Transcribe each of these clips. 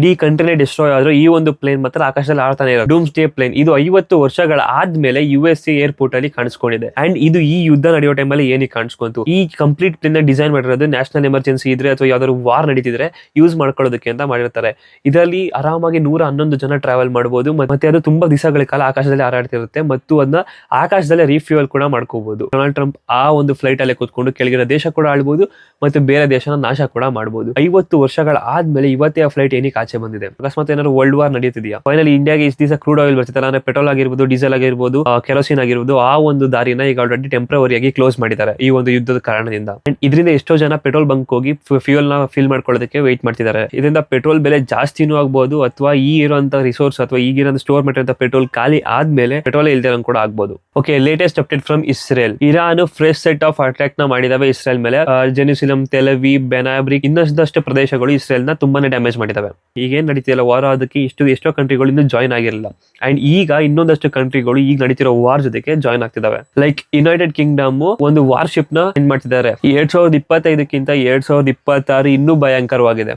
ಇಡೀ ಕಂಟ್ರಿನೇ ಡಿಸ್ಟ್ರಾಯ್ ಆದ್ರೂ ಈ ಒಂದು ಪ್ಲೇನ್ ಮಾತ್ರ ಆಕಾಶದಲ್ಲಿ ಆಡ್ತಾನೆ ಇರೋದು. ಡೂಮ್ಸ್ ಡೇ ಪ್ಲೇನ್ ಇದು 50 ವರ್ಷಗಳ ಆದ್ಮೇಲೆ USA ಏರ್ಪೋರ್ಟ್ ಅಲ್ಲಿ ಕಾಣಿಸ್ಕೊಂಡಿದೆ. ಅಂಡ್ ಇದು ಈ ಯುದ್ಧ ನಡೆಯೋ ಟೈಮಲ್ಲಿ ಏನಕ್ಕೆ ಕಾಣಿಸ್ಕೊಂತು? ಈ ಕಂಪ್ಲೀಟ್ ಪ್ಲೇನ್ ಡಿಸೈನ್ ಮಾಡಿರೋದು ನ್ಯಾಷನಲ್ ಎಮರ್ಜೆನ್ಸಿ ಇದ್ರೆ ಅಥವಾ ಯಾವ್ದಾದ್ರು ವಾರ್ ನಡೀತಿದ್ರೆ ಯೂಸ್ ಮಾಡ್ಕೊಳ್ಳೋದಕ್ಕೆ ಅಂತ ಮಾಡಿರ್ತಾರೆ. ಇದರಲ್ಲಿ ಆರಾಮಾಗಿ 111 ಜನ ಟ್ರಾವೆಲ್ ಮಾಡಬಹುದು. ಮತ್ತೆ ಅದು ತುಂಬಾ ದಿವಸಗಳ ಕಾಲ ಆಕಾಶದಲ್ಲಿ ಹಾರಾಡ್ತಿರುತ್ತೆ ಮತ್ತು ಅದನ್ನ ಆಕಾಶದಲ್ಲೇ ರೀಫ್ಯೂಯಲ್ ಕೂಡ ಮಾಡ್ಕೋಬಹುದು. ಡೊನಾಲ್ಡ್ ಟ್ರಂಪ್ ಆ ಒಂದು ಫ್ಲೈಟ್ ಅಲ್ಲೇ ಕೂತ್ಕೊಂಡು ಕೆಳಗಿನ ದೇಶ ಕೂಡ ಆಳ್ಬಹುದು ಮತ್ತೆ ಬೇರೆ ದೇಶನ ನಾಶ ಕೂಡ ಮಾಡಬಹುದು. 50 ವರ್ಷಗಳ ಆದ್ಮೇಲೆ ಇವತ್ತೇ ಆ ಫ್ಲೈಟ್ ಏನಕ್ಕೆ ಆಚೆ ಬಂದಿದೆ? ಅಕಸ್ಮಾತ್ ಏನಾದ್ರು ವರ್ಲ್ಡ್ ವಾರ್ ನಡೀತಿದೆಯಾ? ಫೈನಲಿ ಇಂಡಿಯಾಗೆ ಇಷ್ಟು ದಿವಸ ಕ್ರೂಡ್ ಆಯಿಲ್ ಬರ್ತಿತ್ತಲ್ಲ, ಅಂದ್ರೆ ಪೆಟ್ರೋಲ್ ಆಗಿರ್ಬೋದು, ಡೀಸೆಲ್ ಆಗಿರ್ಬೋದು, ಕೆರೋಸಿನ್ ಆಗಿರ್ಬೋದು, ಆ ಒಂದು ದಾರಿನ ಈಗ ಆಲ್ರೆಡಿ ಟೆಂಪ್ರವರಿ ಆಗಿ ಕ್ಲೋಸ್ ಮಾಡಿದ್ದಾರೆ ಈ ಒಂದು ಯುದ್ಧದ ಕಾರಣದಿಂದ. ಇದರಿಂದ ಎಷ್ಟೋ ಜನ ಪೆಟ್ರೋಲ್ ಬಂಕ್ ಹೋಗಿ ಫ್ಯೂಯಲ್ ನ ಫಿಲ್ ಮಾಡ್ಕೊಳ್ಳೋದಕ್ಕೆ ವೇಟ್ ಮಾಡ್ತಿದ್ದಾರೆ. ಇದರಿಂದ ಪೆಟ್ರೋಲ್ ಬೆಲೆ ಜಾಸ್ತಿನೂ ಆಗ್ಬಹುದು ಅಥವಾ ಈ ಇರುವಂತ ರಿಸೋರ್ಸ್ ಅಥವಾ ಈಗಿರೋ ಸ್ಟೋರ್ ಮಾಡಿರೋ ಪೆಟ್ರೋಲ್ ಖಾಲಿ ಆದ್ಮೇಲೆ ಪೆಟ್ರೋಲ್ ಇಲ್ದೇ ಕೂಡ ಆಗ್ಬಹುದು. Okay, latest update from Israel. Iran fresh set of attack ನ ಮಾಡಿದಾವೆ ಇಸ್ರೇಲ್ ಮೇಲೆ. ಜೆರುಸಲೆಮ್, ತೆಲ್ ಅವೀವ್, ಬೆನಾಬ್ರಿಕ್ ಇನ್ನಷ್ಟು ಪ್ರದೇಶಗಳು ಇಸ್ರೇಲ್ ನ ತುಂಬಾನೇ ಡ್ಯಾಮೇಜ್ ಮಾಡಿದಾವೆ. ಈಗ ಏನ್ ನಡೀತಿಲ್ಲ ವಾರ, ಅದಕ್ಕೆ ಎಷ್ಟೋ ಕಂಟ್ರಿಗಳು ಇನ್ನೂ ಜಾಯ್ನ್ ಆಗಿರಲಿಲ್ಲ. ಅಂಡ್ ಈಗ ಇನ್ನೊಂದಷ್ಟು ಕಂಟ್ರಿಗಳು ಈಗ ನಡೀತಿರೋ ವಾರ್ ಜೊತೆಗೆ ಜಾಯ್ನ್ ಆಗ್ತಿದಾವೆ. ಲೈಕ್ ಯುನೈಟೆಡ್ ಕಿಂಗ್ಡಮ್ ಒಂದು ವಾರ್ಶಿಪ್ ನ ಎಂಡ್ ಮಾಡ್ತಿದ್ದಾರೆ. 2025ಕ್ಕಿಂತ 2026 ಇನ್ನೂ ಭಯಂಕರವಾಗಿದೆ.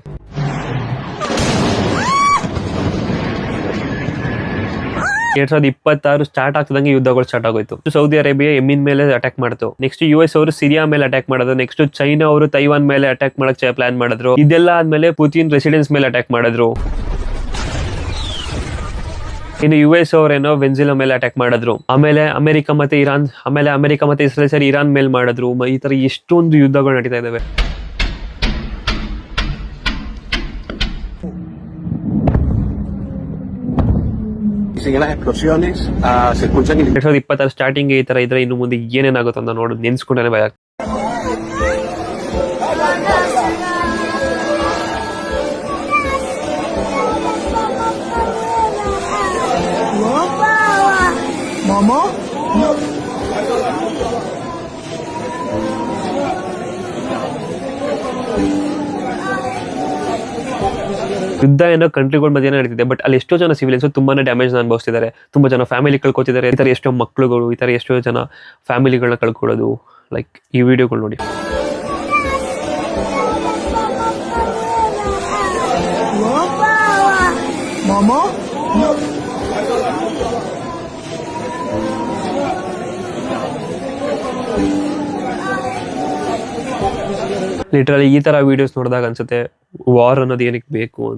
ಎರಡ್ 2026 ಸ್ಟಾರ್ಟ್ ಆಗ್ತದಂಗೆ ಯುದ್ಧಗಳು ಸ್ಟಾರ್ಟ್ ಆಗೋಯ್ತು. ಸೌದಿ ಅರೇಬಿಯಾ ಯೆಮೆನ್ ಮೇಲೆ ಅಟ್ಯಾಕ್ ಮಾಡ್ತು. ನೆಕ್ಸ್ಟ್ US ಅವರು ಸಿರಿಯಾ ಮೇಲೆ ಅಟ್ಯಾಕ್ ಮಾಡೋದು. ನೆಕ್ಸ್ಟ್ ಚೈನಾ ಅವರು ತೈವಾನ್ ಮೇಲೆ ಅಟ್ಯಾಕ್ ಮಾಡಕ್ ಪ್ಲಾನ್ ಮಾಡಿದ್ರು. ಇದೆಲ್ಲ ಆದ್ಮೇಲೆ ಪುತಿನ್ ರೆಸಿಡೆನ್ಸ್ ಮೇಲೆ ಅಟ್ಯಾಕ್ ಮಾಡಿದ್ರು. ಇನ್ನು US ಅವರೇನೋ ವೆನ್ಜುಲಾ ಮೇಲೆ ಅಟ್ಯಾಕ್ ಮಾಡಿದ್ರು. ಆಮೇಲೆ ಅಮೆರಿಕ ಮತ್ತೆ ಇಸ್ರೇಲ್ ಸೇರಿ ಇರಾನ್ ಮೇಲೆ ಮಾಡಿದ್ರು. ಈ ತರ ಎಷ್ಟೊಂದು ಯುದ್ಧಗಳು ನಡೀತಾ ಇದಾವೆ. 2026 ಸ್ಟಾರ್ಟಿಂಗ್ ಈ ತರ ಇದ್ರೆ ಇನ್ನು ಮುಂದೆ ಏನೇನಾಗುತ್ತೆ ಅಂತ ನೋಡೋದು ನೆನ್ಸ್ಕೊಂಡ್ರೆ ಭಯ. ಯುದ್ಧ ಏನೋ ಕಂಟ್ರಿಗಳ ಮಧ್ಯೆ ನಡೀತಿದೆ, ಬಟ್ ಅಲ್ಲಿ ಎಷ್ಟೋ ಜನ ಸಿವಿಲಿಯನ್ಸ್ ತುಂಬಾನೇ ಡ್ಯಾಮೇಜ್ ಅನುಭವಿಸ್ತಿದ್ದಾರೆ. ತುಂಬಾ ಜನ ಫ್ಯಾಮಿಲಿ ಕಳ್ಕೊತಿದ್ದಾರೆ. ಈ ತರ ಎಷ್ಟೋ ಮಕ್ಕಳುಗಳು, ಈ ತರ ಎಷ್ಟೋ ಜನ ಫ್ಯಾಮಿಲಿಗಳನ್ನ ಕಳ್ಕೊಳ್ಳೋದು. ಲೈಕ್ ಈ ವಿಡಿಯೋಗಳು ನೋಡಿ. ಲಿಟರಲಿ ಈ ತರ ವಿಡಿಯೋಸ್ ನೋಡಿದಾಗ ಅನ್ಸುತ್ತೆ ವಾರ್ ಅನ್ನೋದು ಏನಕ್ಕೆ ಬೇಕು ಅಂತ.